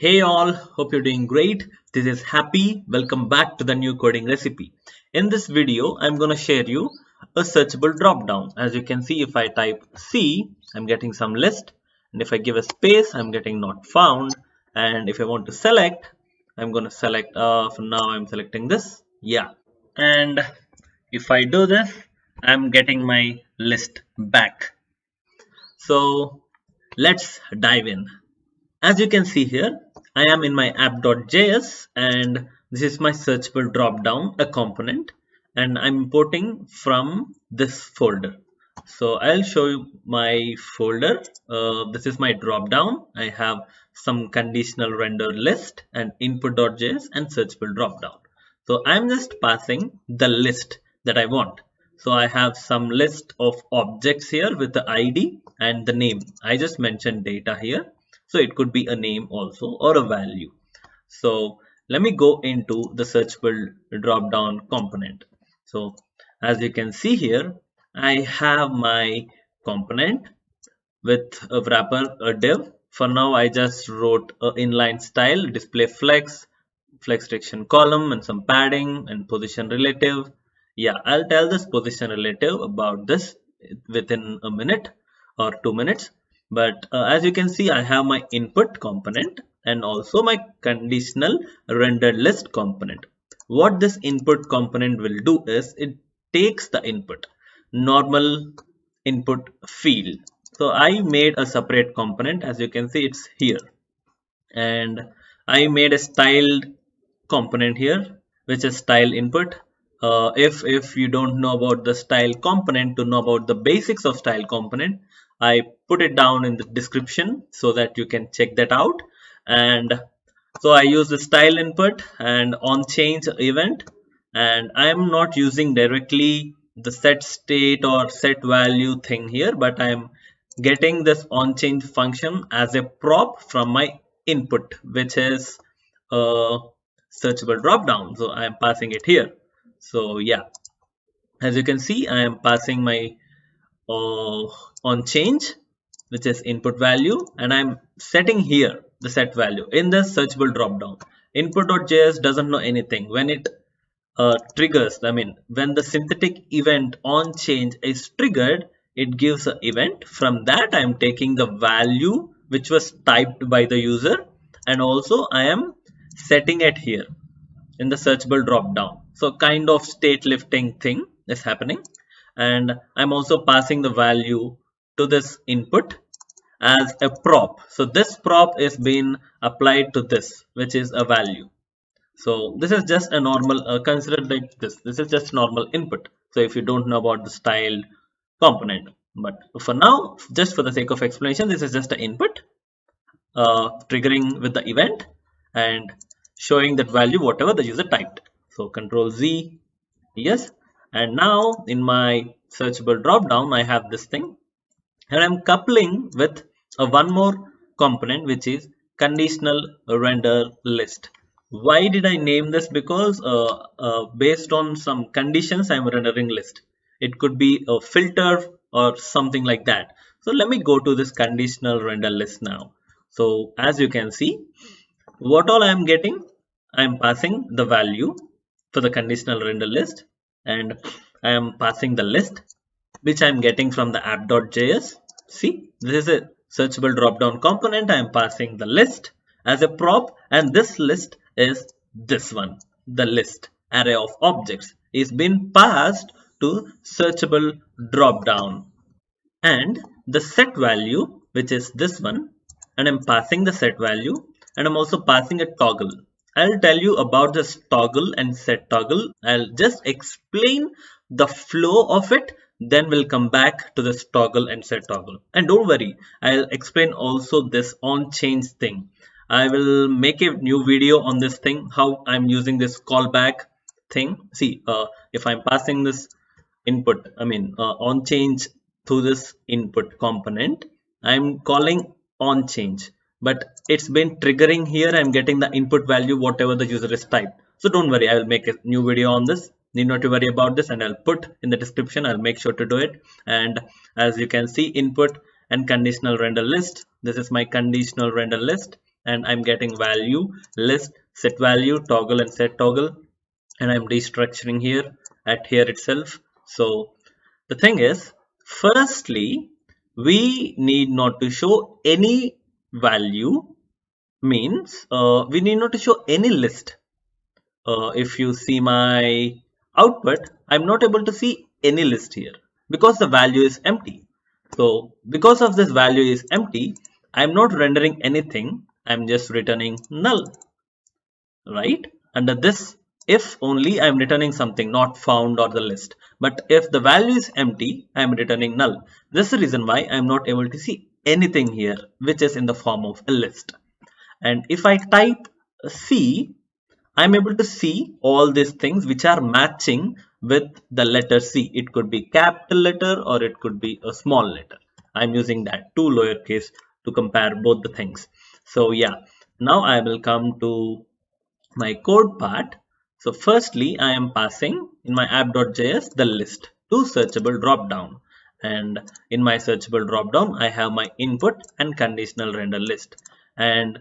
Hey all, hope you're doing great. This is Happy. Welcome back to the new coding recipe. In this video, I'm going to share you a searchable dropdown. As you can see, if I type C, I'm getting some list. And if I give a space, I'm getting not found. And if I want to select, I'm going to select, for now I'm selecting this. Yeah. And if I do this, I'm getting my list back. So let's dive in. As you can see here, I am in my app.js and this is my searchable dropdown, a component, and I'm importing from this folder. So I'll show you my folder. This is my dropdown. I have some conditional render list and input.js and searchable dropdown. So I'm just passing the list that I want. So I have some list of objects here with the ID and the name. I just mentioned data here. So it could be a name also or a value. So let me go into the searchable dropdown component. So as you can see here, I have my component with a wrapper, a div. For now, I just wrote a inline style, display flex, flex direction column, and some padding and position relative. Yeah, I'll tell this position relative about this within a minute or 2 minutes. But as you can see, I have my input component and also my conditional rendered list component. What this input component will do is it takes the input, normal input field. So I made a separate component. As you can see, it's here. And I made a styled component here, which is style input. If you don't know about the style component, to know about the basics of style component, I put it down in the description so that you can check that out. And so I use the style input and on change event, and I am not using directly the set state or set value thing here, but I am getting this on change function as a prop from my input, which is a searchable dropdown. So I am passing it here. So yeah, as you can see, I am passing my on change, which is input value, and I'm setting here the set value in the searchable dropdown. Input.js doesn't know anything. When it triggers, when the synthetic event on change is triggered, it gives an event. From that, I'm taking the value which was typed by the user, and also I am setting it here in the searchable dropdown. So kind of state lifting thing is happening, and I'm also passing the value to this input as a prop. So this prop is being applied to this, which is a value. So this is just a normal, consider like this. This is just normal input. So if you don't know about the styled component, but for now, just for the sake of explanation, this is just an input triggering with the event and showing that value whatever the user typed. So Control Z, yes. And now in my searchable dropdown, I have this thing, and I'm coupling with one more component, which is conditional render list. Why did I name this? Because based on some conditions, I'm rendering list. It could be a filter or something like that. So let me go to this conditional render list now. So as you can see, what all I'm getting, I'm passing the value for the conditional render list, and I am passing the list which I'm getting from the app.js. See, this is a searchable dropdown component. I am passing the list as a prop, and this list is this one. The list array of objects is being passed to searchable dropdown, and the set value, which is this one, and I'm passing the set value, and I'm also passing a toggle. I'll tell you about this toggle and set toggle. I'll just explain the flow of it, then we'll come back to this toggle and set toggle. And don't worry, I'll explain also this on change thing. I will make a new video on this thing, how I'm using this callback thing. See, if I'm passing this input, on change to this input component, I'm calling on change, but it's been triggering here. I'm getting the input value whatever the user is typed. So don't worry, I will make a new video on this. Need not to worry about this, and I'll put in the description. I'll make sure to do it. And as you can see, input and conditional render list. This is my conditional render list, and I'm getting value, list, set value, toggle and set toggle, and I'm destructuring here at here itself. So the thing is, firstly, we need not to show any value, means we need not to show any list. If you see my output, I'm not able to see any list here because the value is empty. So because of this value is empty, I'm not rendering anything. I'm just returning null, right? Under this, if only I'm returning something not found or the list. But if the value is empty, I'm returning null. This is the reason why I'm not able to see anything here, which is in the form of a list. And if I type C, I'm able to see all these things which are matching with the letter C. It could be capital letter or it could be a small letter. I'm using that, two lowercase, to compare both the things. So yeah, now I will come to my code part. So firstly, I am passing in my app.js the list to searchable dropdown. And in my searchable dropdown, I have my input and conditional render list. And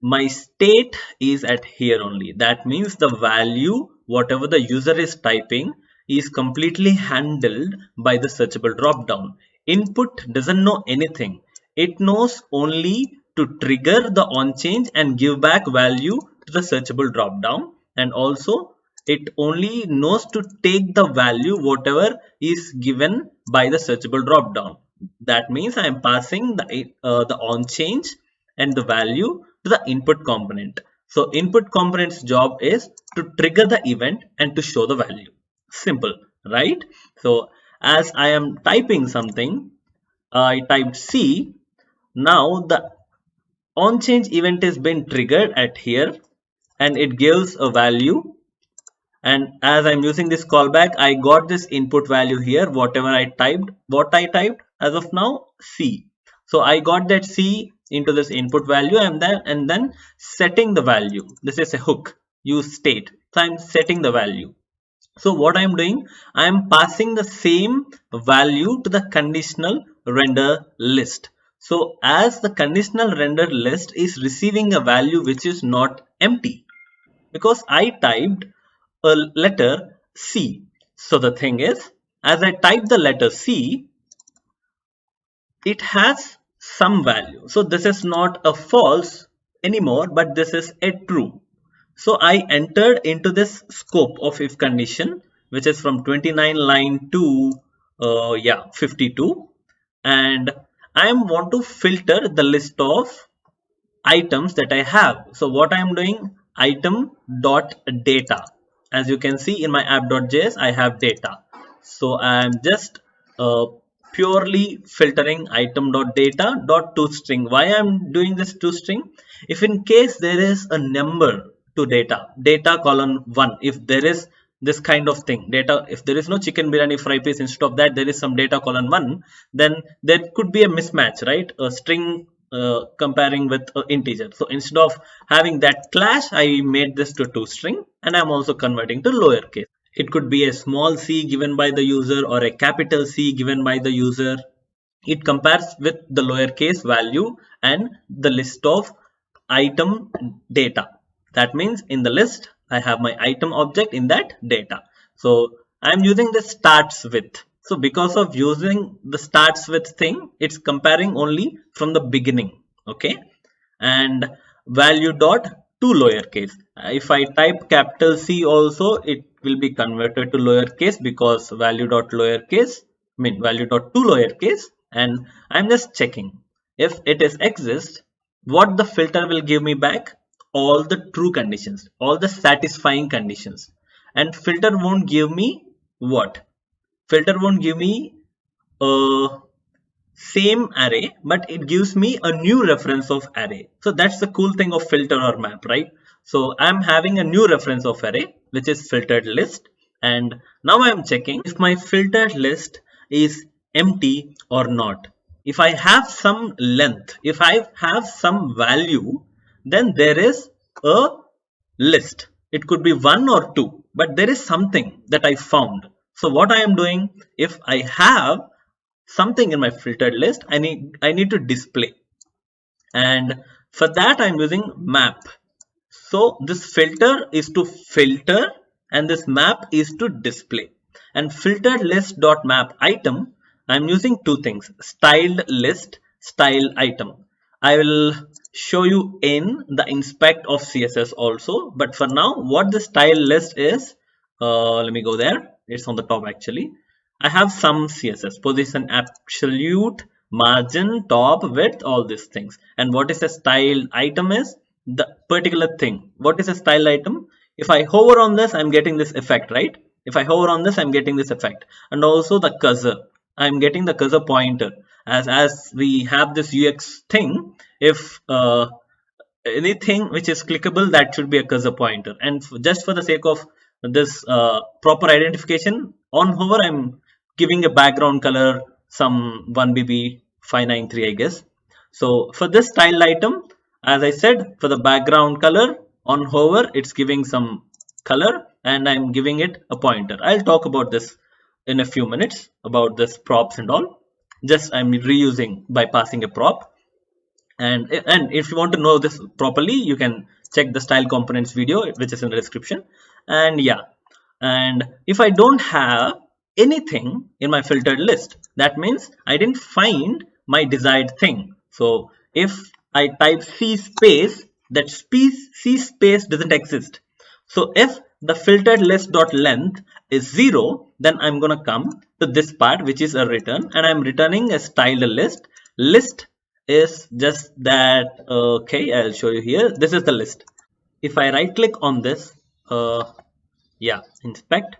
my state is at here only. That means the value, whatever the user is typing, is completely handled by the searchable dropdown. Input doesn't know anything. It knows only to trigger the on change and give back value to the searchable dropdown, and also it only knows to take the value whatever is given by the searchable dropdown. That means I am passing the on change and the value to the input component. So input component's job is to trigger the event and to show the value. Simple, right? So as I am typing something, I typed C. Now the on change event is been triggered at here and it gives a value, and as I'm using this callback, I got this input value here, whatever I typed. What I typed as of now, C. So I got that C into this input value, and then setting the value. This is a hook, use state. So I'm setting the value. So what I'm doing, I'm passing the same value to the conditional render list. So as the conditional render list is receiving a value which is not empty, because I typed a letter C. So the thing is, as I type the letter C, it has some value. So this is not a false anymore, but this is a true. So I entered into this scope of if condition, which is from 29 line to 52, and I want to filter the list of items that I have. So what I am doing, item.data. As you can see in my app.js, I have data. So I am just purely filtering item.data.toString. Why I am doing this toString? If in case there is a number to data colon 1, if there is this kind of thing, data, if there is no chicken biryani fry piece, instead of that there is some data colon 1, then there could be a mismatch, right? A string comparing with an integer. So instead of having that clash, I made this to toString, and I'm also converting to lowercase. It could be a small c given by the user or a capital C given by the user. It compares with the lowercase value and the list of item data. That means in the list, I have my item object in that data. So I'm using the starts with. So because of using the starts with thing, it's comparing only from the beginning. Okay. And value dot to lowercase. If I type capital C also, it will be converted to lowercase because value dot lowercase, value dot to lowercase, and I'm just checking if it is exist, what the filter will give me back, all the true conditions, all the satisfying conditions. And filter won't give me what? Filter won't give me a same array, but it gives me a new reference of array. So that's the cool thing of filter or map, right? So I'm having a new reference of array, which is filtered list. And now I'm checking if my filtered list is empty or not. If I have some length, if I have some value, then there is a list. It could be 1 or 2, but there is something that I found. So what I am doing, if I have something in my filtered list, I need to display. And For that I'm using map. So this filter is to filter and this map is to display. And filtered list dot map item, I'm using two things, styled list, style item. I will show you in the inspect of CSS also, but for now what the style list is, let me go there. It's on the top actually. I have some CSS, position absolute, margin, top, width, all these things. And what is a style item is the particular thing. What is a style item? If I hover on this, I'm getting this effect, right? If I hover on this, I'm getting this effect. And also the cursor, I'm getting the cursor pointer. As we have this UX thing, if anything which is clickable, that should be a cursor pointer. And just for the sake of this proper identification, on hover I'm giving a background color some 1BB 593 I guess. So for this style item, as I said, for the background color on hover it's giving some color and I'm giving it a pointer. I'll talk about this in a few minutes about this props and all. Just I'm reusing by passing a prop. And if you want to know this properly, you can check the style components video which is in the description. And yeah, and if I don't have anything in my filtered list, that means I didn't find my desired thing. So if I type C space, that C space doesn't exist. So if the filtered list dot length is 0, then I'm gonna come to this part which is a return, and I'm returning a styled list. List is just that. Okay, I'll show you here. This is the list. If I right click on this, yeah, inspect,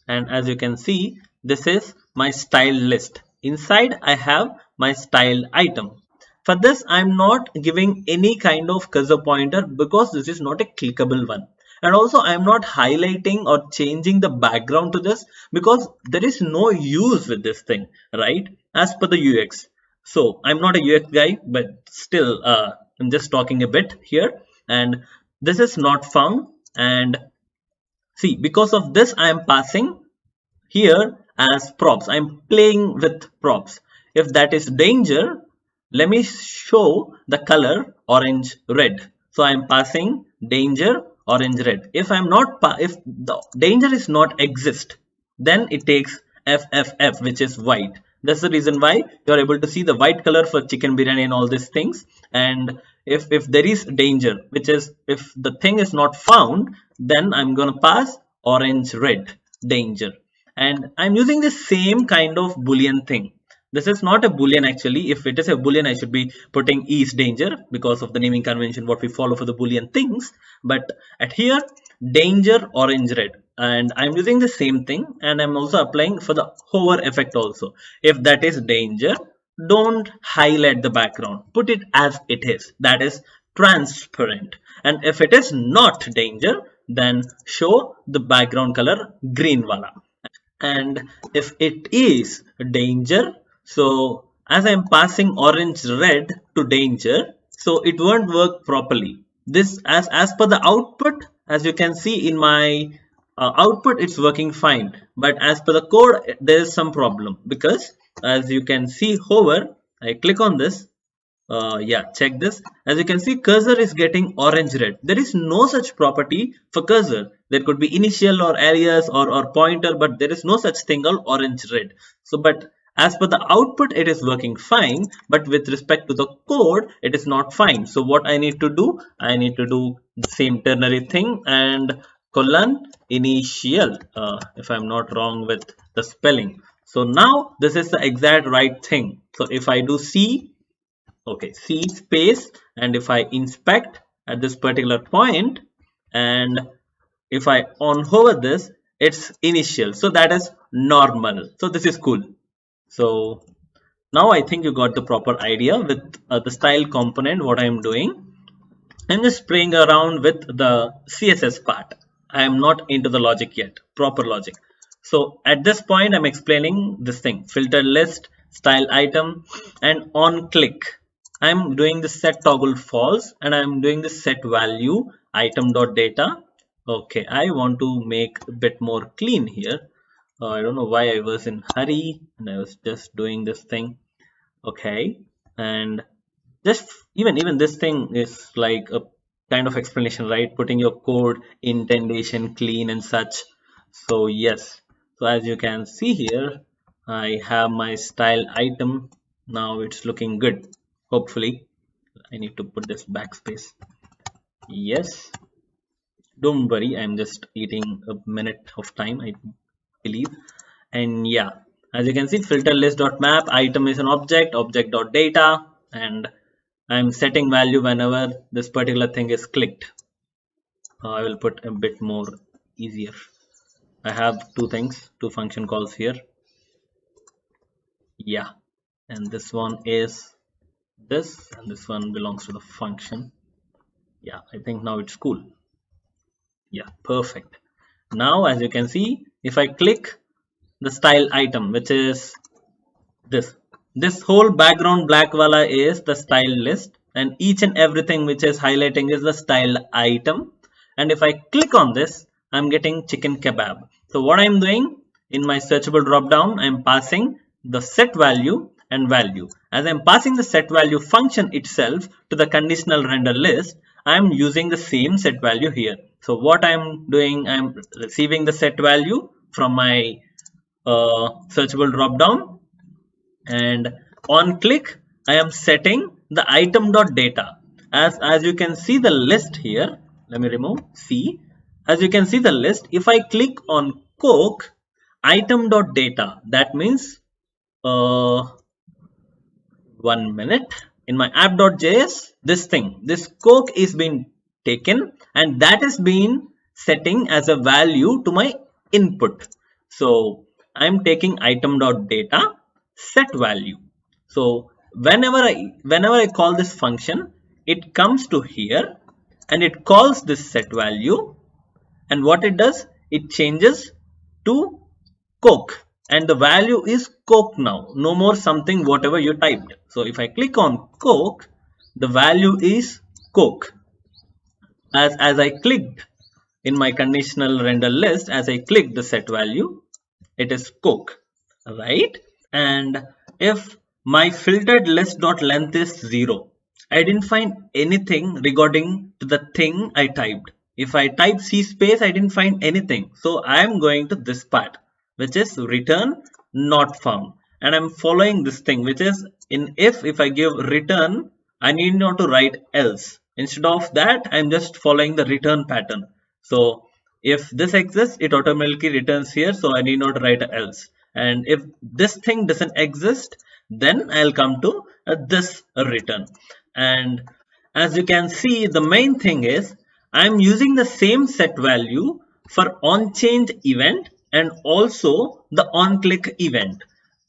and as you can see, this is my style list. Inside I have my style item. For this I'm not giving any kind of cursor pointer because this is not a clickable one. And also I'm not highlighting or changing the background to this because there is no use with this thing, right, as per the UX. So I'm not a UX guy, but still I'm just talking a bit here. And this is not found, and see, because of this I am passing here as props. I'm playing with props. If that is danger, let me show the color orange red. So I'm passing danger orange red. If I'm not, if the danger is not exist, then it takes FFF, which is white. That's the reason why you're able to see the white color for chicken biryani and all these things. And if there is danger, which is if the thing is not found, then I'm gonna pass orange red danger. And I'm using the same kind of boolean thing. This is not a boolean actually. If it is a boolean, I should be putting is danger because of the naming convention what we follow for the boolean things. But at here, danger orange red, and I'm using the same thing, and I'm also applying for the hover effect also. If that is danger, don't highlight the background, put it as it is, that is transparent. And if it is not danger, then show the background color green wala. And if it is danger, so as I'm passing orange red to danger, so it won't work properly. This as per the output, as you can see in my output, it's working fine, but as per the code there is some problem because as you can see hover, I click on this, yeah, check this. As you can see, cursor is getting orange red. There is no such property for cursor. There could be initial or alias or pointer, but there is no such thing called orange red. So but as per the output it is working fine, but with respect to the code it is not fine. So what I need to do, I need to do the same ternary thing and colon initial, if I'm not wrong with the spelling. So now this is the exact right thing. So if I do C, okay, C space, and if I inspect at this particular point, and if I on hover this, it's initial, so that is normal. So this is cool. So now I think you got the proper idea with the style component. What I'm doing, I'm just playing around with the CSS part. I am not into the logic yet, proper logic. So at this point I'm explaining this thing, filter list, style item, and on click I'm doing the set toggle false, and I'm doing the set value item dot data. Okay, I want to make a bit more clean here. I don't know why I was in hurry and I was just doing this thing. Okay, and just even this thing is like a kind of explanation, right? Putting your code indentation clean and such. So yes, so as you can see here, I have my style item. Now it's looking good. Hopefully, I need to put this backspace. Yes, don't worry, I'm just eating a minute of time, I believe. And yeah, as you can see, filter list.map item is an object.data, and I'm setting value whenever this particular thing is clicked. I will put a bit more easier. I have two function calls here. Yeah, and this one is this, and this one belongs to the function. Yeah, I think now it's cool. Yeah, perfect. Now, as you can see, if I click the style item, which is this whole background black wala is the style list, and each and everything which is highlighting is the style item. And if I click on this, I'm getting chicken kebab. So what I'm doing in my searchable dropdown, I'm passing the set value and value. As I'm passing the set value function itself to the conditional render list, I'm using the same set value here. So what I'm doing, I'm receiving the set value from my searchable dropdown, and on click I am setting the item.data. As you can see the list here, let me remove C. As you can see the list, if I click on cook item.data, that means 1 minute, in my app.js, this cook is being taken, and that is being setting as a value to my input. So I'm taking item.data set value. So whenever I call this function, it comes to here and it calls this set value, and what it does, it changes to cook, and the value is cook now, no more something whatever you typed. So if I click on cook, the value is cook. As I clicked in my conditional render list, as I click the set value, it is cook, right? And if my filtered list dot length is 0, I didn't find anything regarding to the thing I typed. If I type C space, I didn't find anything. So I am going to this part, which is return not found, and I'm following this thing, which is in if I give return, I need not to write else. Instead of that, I'm just following the return pattern. So if this exists, it automatically returns here, so I need not write else. And if this thing doesn't exist, then I'll come to this return. And as you can see, the main thing is I'm using the same set value for on change event and also the on click event.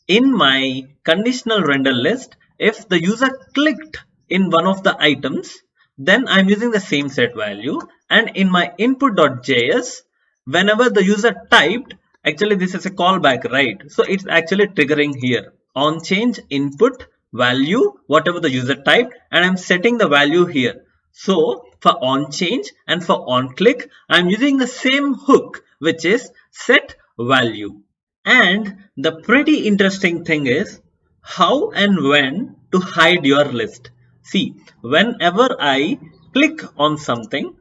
In my conditional render list, if the user clicked in one of the items, then I'm using the same set value. And in my input.js, whenever the user typed, actually this is a callback, right? So it's actually triggering here on change input value, whatever the user typed, and I'm setting the value here. So for on change and for on click, I'm using the same hook, which is set value. And the pretty interesting thing is how and when to hide your list. See, whenever I click on something,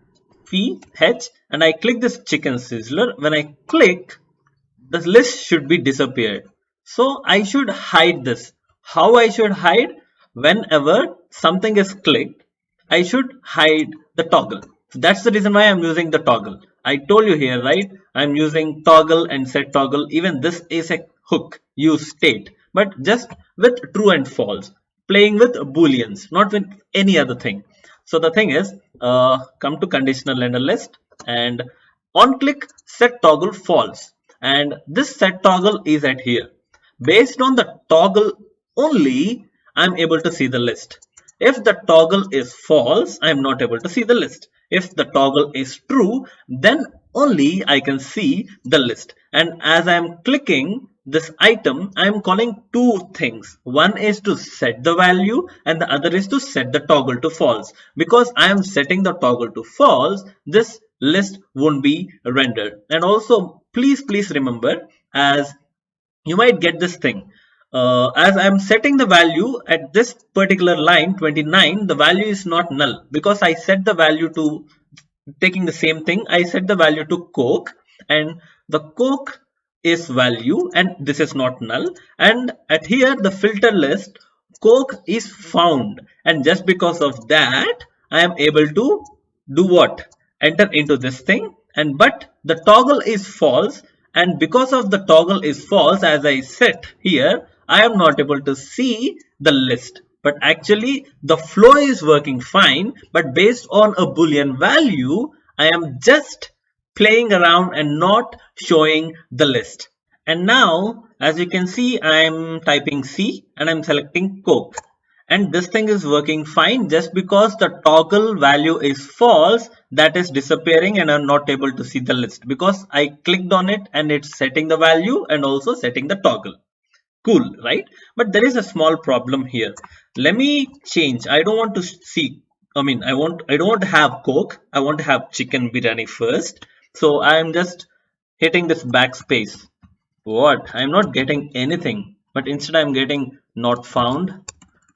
PH, and I click this chicken sizzler, when I click, the list should be disappeared. So I should hide this. How I should hide? Whenever something is clicked, I should hide the toggle. So that's the reason why I'm using the toggle. I told you here, right? I'm using toggle and set toggle. Even this is a hook, use state, but just with true and false, playing with booleans, not with any other thing. So the thing is, come to conditional render list and on click set toggle false, and this set toggle is at here. Based on the toggle only, I'm able to see the list. If the toggle is false, I am not able to see the list. If the toggle is true, then only I can see the list. And as I am clicking this item, I am calling two things. One is to set the value and the other is to set the toggle to false. Because I am setting the toggle to false, this list won't be rendered. And also, please remember, as you might get this thing. as I'm setting the value at this particular line 29, the value is not null because I set the value to taking the same thing. I set the value to Coke, and the Coke is value, and this is not null. And at here, the filter list Coke is found, and just because of that, I am able to do what? Enter into this thing, and but the toggle is false, and because of the toggle is false, as I set here, I am not able to see the list. But actually the flow is working fine, but based on a boolean value, I am just playing around and not showing the list. And now, as you can see, I'm typing C and I'm selecting Coke. And this thing is working fine just because the toggle value is false, that is disappearing, and I'm not able to see the list because I clicked on it and it's setting the value and also setting the toggle. Cool, right? But there is a small problem here. Let me change. I don't want to see, I don't want to have Coke. I want to have chicken biryani first. So I'm just hitting this backspace. What? I'm not getting anything, but instead I'm getting not found.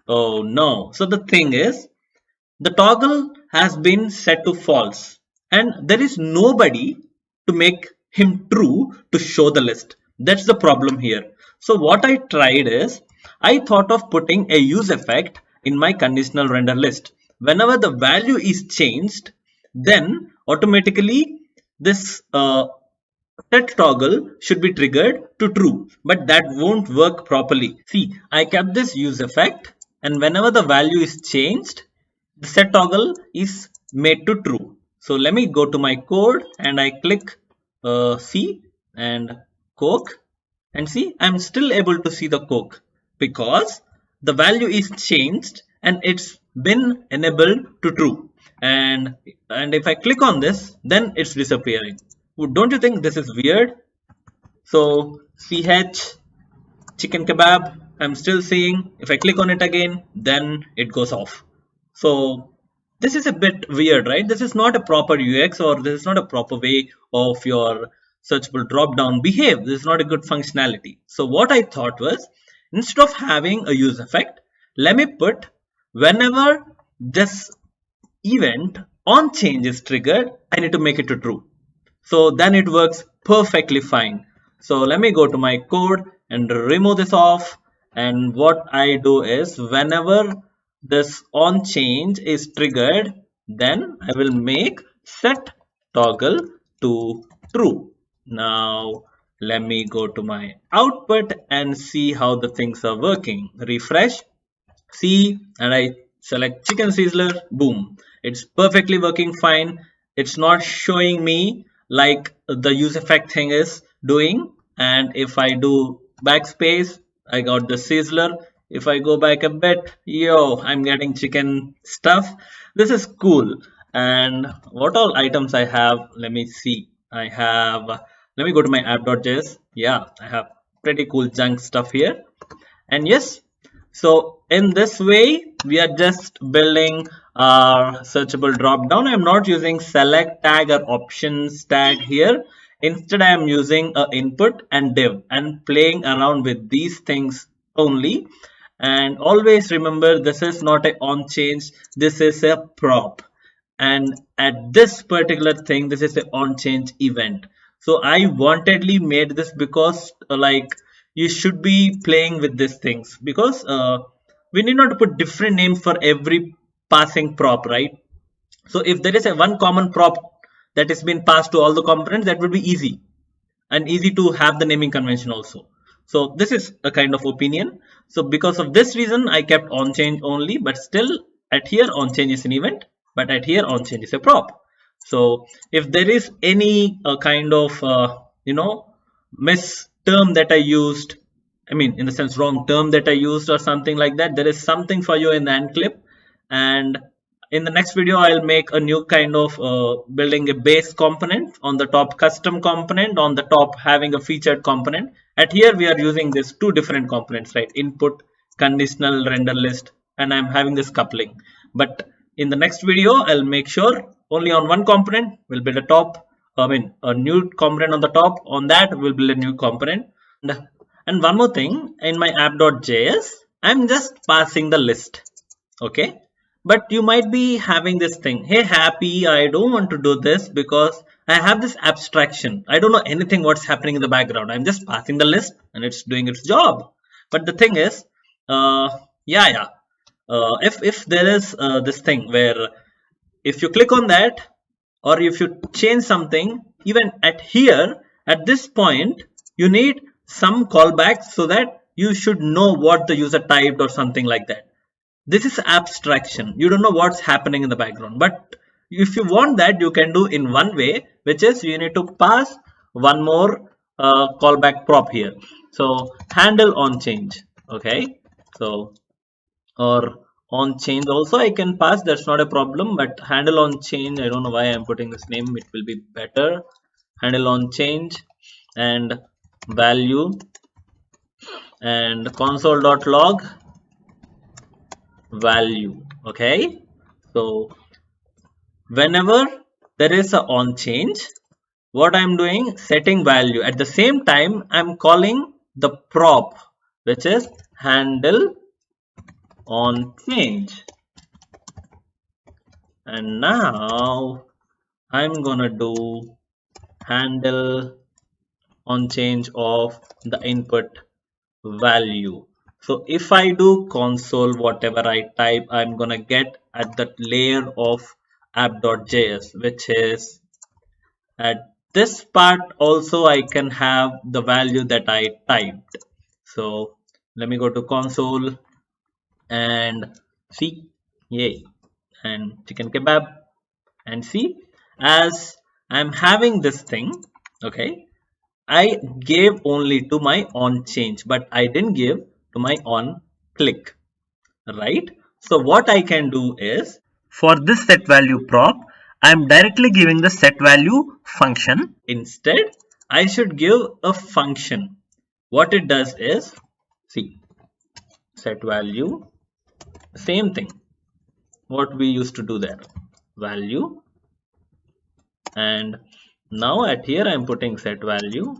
Oh no. So the thing is, the toggle has been set to false, and there is nobody to make him true to show the list. That's the problem here. So what I tried is, I thought of putting a use effect in my conditional render list. Whenever the value is changed, then automatically this set toggle should be triggered to true, but that won't work properly. See, I kept this use effect, and whenever the value is changed, the set toggle is made to true. So let me go to my code and I click C and Coke, and see, I'm still able to see the Coke because the value is changed and it's been enabled to true. And if I click on this, then it's disappearing. Don't you think this is weird? So CH chicken kebab, I'm still seeing. If I click on it again, then it goes off. So this is a bit weird, right? This is not a proper UX, or this is not a proper way of your searchable dropdown behave. This is not a good functionality. So what I thought was, instead of having a use effect, let me put whenever this event on change is triggered, I need to make it to true. So then it works perfectly fine. So let me go to my code and remove this off. And what I do is, whenever this on change is triggered, then I will make set toggle to true. Now let me go to my output and see how the things are working. Refresh, see, and I select chicken sizzler. Boom, it's perfectly working fine. It's not showing me like the use effect thing is doing. And if I do backspace, I got the sizzler. If I go back a bit, yo, I'm getting chicken stuff. This is cool. And what all items I have, let me see. I have, let me go to my app.js. Yeah, I have pretty cool junk stuff here. And yes, so in this way, we are just building our searchable dropdown. I'm not using select tag or options tag here. Instead, I am using a input and div and playing around with these things only. And always remember, this is not a on change, this is a prop. And at this particular thing, this is a on change event. So I wantedly made this because like you should be playing with these things, because we need not to put different names for every passing prop, right? So if there is a one common prop that has been passed to all the components, that would be easy and easy to have the naming convention also. So this is a kind of opinion. So because of this reason, I kept on change only, but still at here on change is an event, but at here on change is a prop. So if there is any kind of miss term that I used, I mean in the sense wrong term that I used or something like that, there is something for you in the end clip. And in the next video, I'll make a new kind of building a base component, on the top custom component, on the top having a featured component. At here we are using these two different components, right? Input, conditional, render list, and I'm having this coupling. But in the next video, I'll make sure only on one component we'll build a top, a new component on the top. On that we'll build a new component. And one more thing, in my app.js, I'm just passing the list. Okay. But you might be having this thing, hey Happy, I don't want to do this because I have this abstraction. I don't know anything what's happening in the background. I'm just passing the list and it's doing its job. But the thing is, uh, yeah. If there is this thing where if you click on that or if you change something, even at here, at this point, you need some callbacks so that you should know what the user typed or something like that. This is abstraction. You don't know what's happening in the background. But if you want that, you can do in one way, which is you need to pass one more callback prop here. So handle on change. Okay. So or on change also I can pass. That's not a problem. But handle on change, I don't know why I'm putting this name. It will be better. Handle on change and value and console.log value. Okay, so whenever there is a on change, what I'm doing, setting value. At the same time, I'm calling the prop, which is handle on change. And now I'm gonna do handle on change of the input value. So if I do console whatever I type, I'm gonna get at that layer of app.js, which is at this part also I can have the value that I typed. So let me go to console and see, yay, and chicken kebab, and see, as I'm having this thing, okay, I gave only to my on change, but I didn't give to my on click, right? So what I can do is, for this set value prop, I'm directly giving the set value function. Instead, I should give a function. What it does is, see, set value, same thing, what we used to do there, value, and now at here I'm putting set value,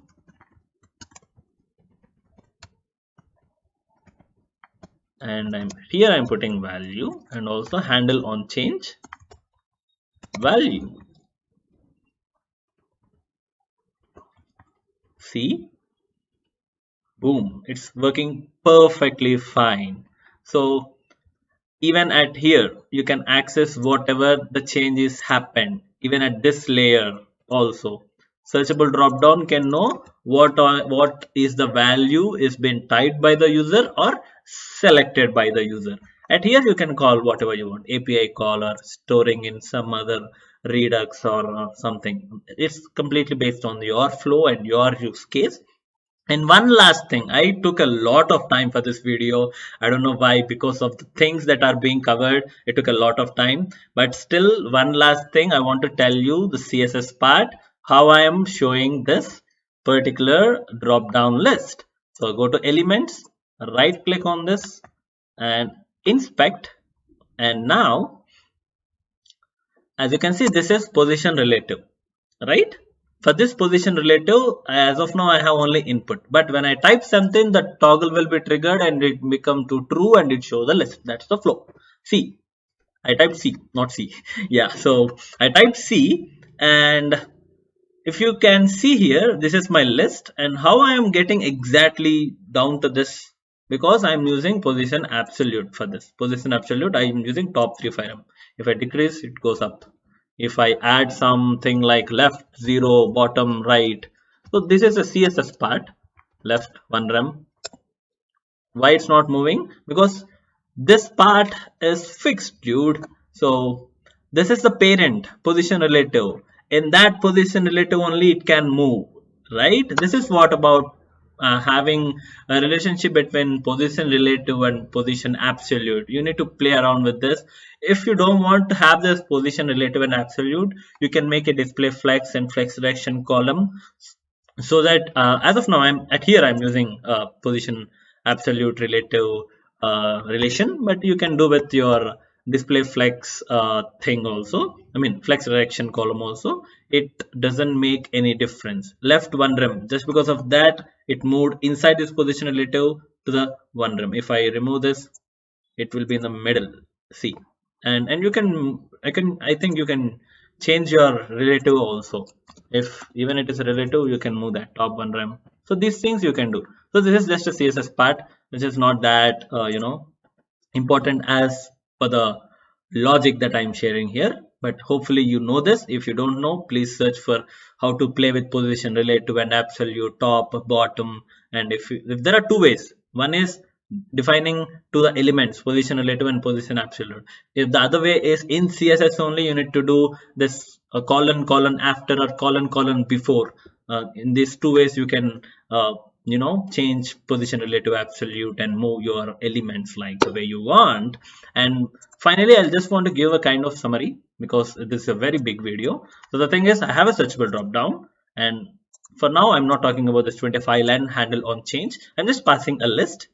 and I'm putting value, and also handle on change value. See, boom, it's working perfectly fine. So even at here you can access whatever the changes happened, even at this layer also. Searchable dropdown can know what is the value is being typed by the user or selected by the user. At here you can call whatever you want, API call or storing in some other Redux or something. It's completely based on your flow and your use case. And one last thing, I took a lot of time for this video. I don't know why, because of the things that are being covered, it took a lot of time. But still, one last thing, I want to tell you the CSS part, how I am showing this particular drop down list. So go to elements, right click on this and inspect. And now, as you can see, this is position relative, right? For this position relative, as of now I have only input, but when I type something, the toggle will be triggered and it become to true and it shows the list. That's the flow. See, I typed C, not C. Yeah, so I typed C, and if you can see here, this is my list, and how I am getting exactly down to this, because I am using position absolute. For this position absolute, I am using top 3 item. If I decrease, it goes up. If I add something like left 0, bottom right, so this is a CSS part, left 1 rem. Why it's not moving? Because this part is fixed, dude. So this is the parent position relative. In that position relative only it can move, right? This is what about having a relationship between position relative and position absolute. You need to play around with this. If you don't want to have this position relative and absolute, you can make a display flex and flex direction column, so that as of now I'm using position absolute relative relation, but you can do with your display flex thing also, I mean flex direction column also, it doesn't make any difference. Left one rem, just because of that it moved inside this position relative to the one rem. If I remove this, it will be in the middle. See, and you can, I think you can change your relative also. If even it is a relative, you can move that top one rem. So these things you can do. So this is just a CSS part, which is not that important as per the logic that I'm sharing here. But hopefully you know this. If you don't know, please search for how to play with position relative and absolute, top, bottom. And if there are two ways, one is defining to the elements position relative and position absolute. If the other way is in CSS only, you need to do this colon colon after or colon colon before. In these two ways you can change position relative absolute and move your elements like the way you want. And finally, I'll just want to give a kind of summary because this is a very big video. So the thing is, I have a searchable drop down, and for now I'm not talking about this 25 line handle on change. I'm just passing a list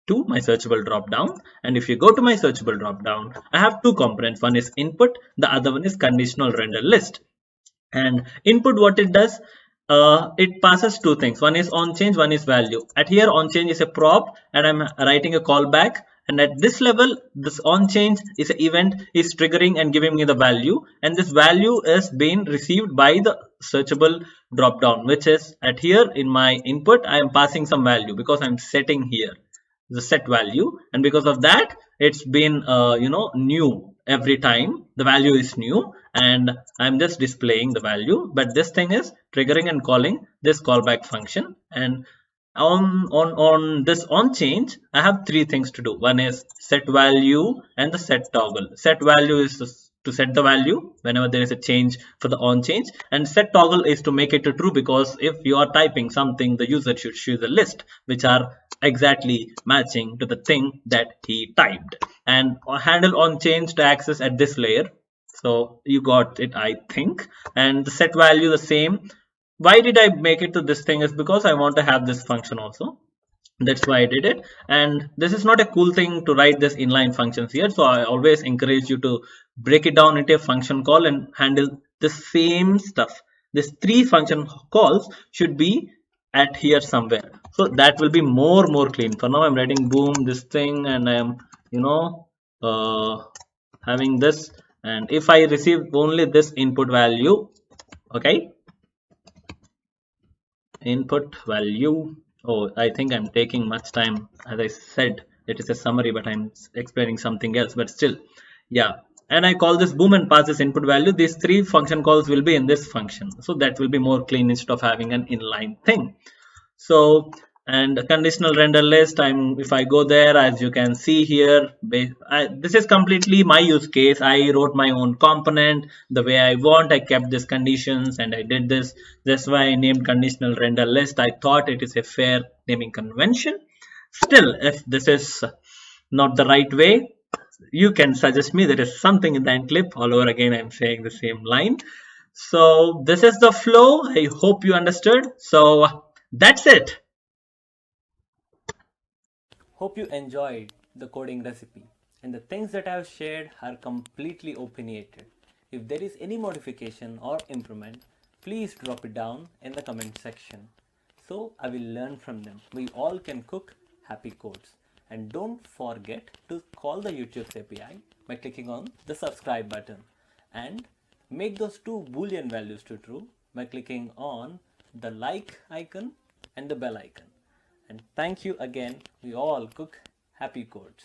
to my searchable drop down. And if you go to my searchable drop down, I have two components. One is input, the other one is conditional render list. And input, what it does, it passes two things. One is on change, one is value. At here, on change is a prop, and I'm writing a callback. And at this level, this on change is an event is triggering and giving me the value. And this value is being received by the searchable drop down, which is at here in my input, I am passing some value because I'm setting here the set value, and because of that it's been new every time the value is new, and I'm just displaying the value. But this thing is triggering and calling this callback function. And on this on change, I have three things to do. One is set value and the set toggle. Set value is to set the value whenever there is a change for the on change, and set toggle is to make it to true, because if you are typing something, the user should choose a list which are exactly matching to the thing that he typed. And handle on change to access at this layer. So you got it, I think. And the set value the same. Why did I make it to this thing is because I want to have this function also. That's why I did it. And this is not a cool thing to write this inline functions here, so I always encourage you to break it down into a function call and handle the same stuff. These three function calls should be at here somewhere, so that will be more clean. For now I'm writing boom this thing, and I am having this, and if I receive only this input value, okay, input value. Oh, I think I'm taking much time. As I said, it is a summary, but I'm explaining something else, but still, yeah. And I call this boom and pass this input value. These three function calls will be in this function, so that will be more clean instead of having an inline thing. So, and conditional render list, if I go there, as you can see here, this is completely my use case. I wrote my own component the way I want. I kept these conditions and I did this. That's why I named conditional render list. I thought it is a fair naming convention. Still, if this is not the right way, you can suggest me. There is something in the end clip. All over again, I'm saying the same line. So this is the flow. I hope you understood. So that's it. Hope you enjoyed the coding recipe, and the things that I have shared are completely opinionated. If there is any modification or improvement, please drop it down in the comment section, so I will learn from them. We all can cook happy codes. And don't forget to call the YouTube API by clicking on the subscribe button, and make those two boolean values to true by clicking on the like icon and the bell icon. And thank you again. We all cook happy codes.